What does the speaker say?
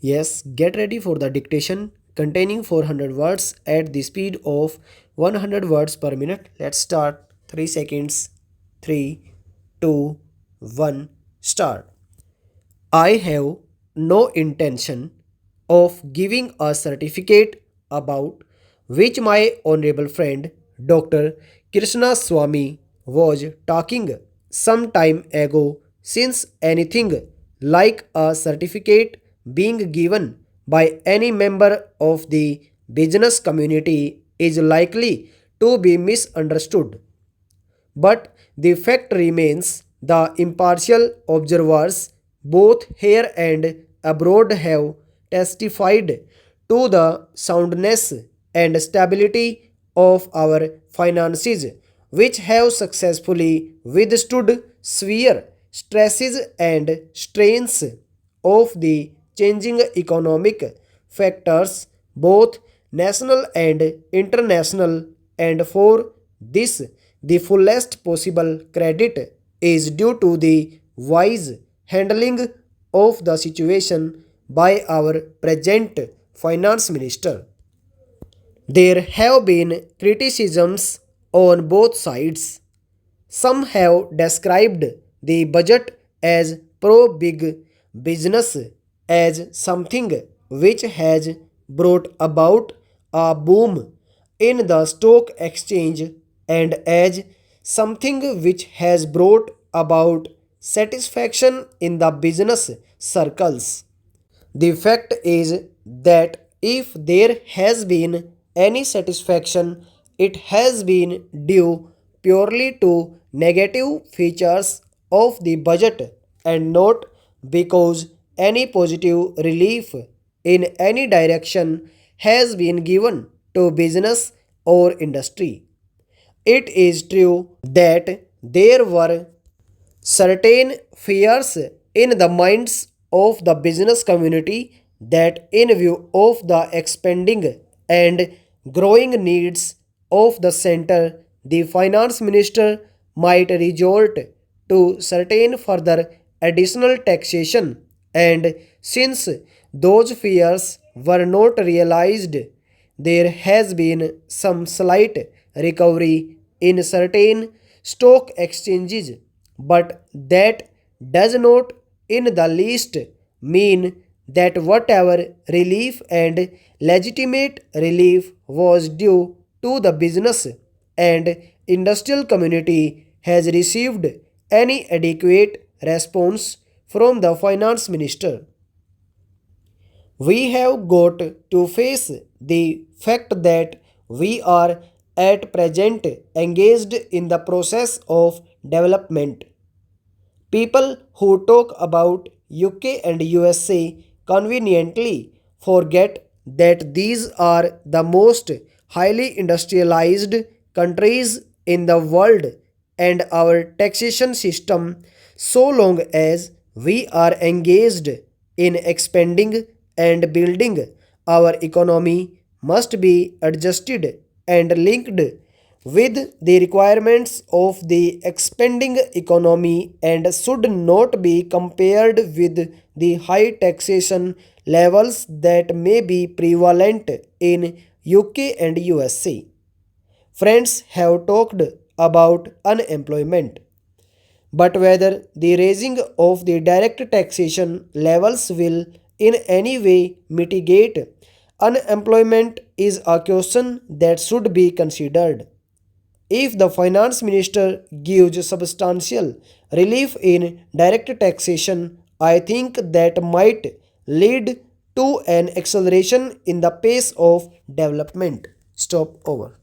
Yes, get ready for the dictation containing 400 words at the speed of 100 words per minute. Let's start. 3 seconds. 3, 2, 1, start. I have no intention of giving a certificate about which my honorable friend Dr. Krishna Swami was talking some time ago, since anything like a certificate being given by any member of the business community is likely to be misunderstood. But the fact remains the impartial observers, both here and abroad, have testified to the soundness and stability of our finances, which have successfully withstood severe stresses and strains of the changing economic factors, both national and international, and for this the fullest possible credit is due to the wise handling of the situation by our present finance minister. There have been criticisms on both sides. Some have described the budget as pro big business, as something which has brought about a boom in the stock exchange, and as something which has brought about satisfaction in the business circles. The fact is that if there has been any satisfaction, it has been due purely to negative features of the budget and not because any positive relief in any direction has been given to business or industry. It is true that there were certain fears in the minds of the business community that, in view of the expanding and growing needs of the center, the finance minister might resort to certain further additional taxation. And since those fears were not realized, there has been some slight recovery in certain stock exchanges, but that does not in the least mean that whatever relief and legitimate relief was due to the business and industrial community has received any adequate response from the finance minister. We have got to face the fact that we are at present engaged in the process of development. People who talk about UK and USA conveniently forget that these are the most highly industrialized countries in the world, and our taxation system, so long as we are engaged in expanding and building our economy, must be adjusted and linked with the requirements of the expanding economy and should not be compared with the high taxation levels that may be prevalent in UK and USA. Friends have talked about unemployment, but whether the raising of the direct taxation levels will in any way mitigate unemployment is a question that should be considered. If the finance minister gives substantial relief in direct taxation, I think that might lead to an acceleration in the pace of development. Stop over.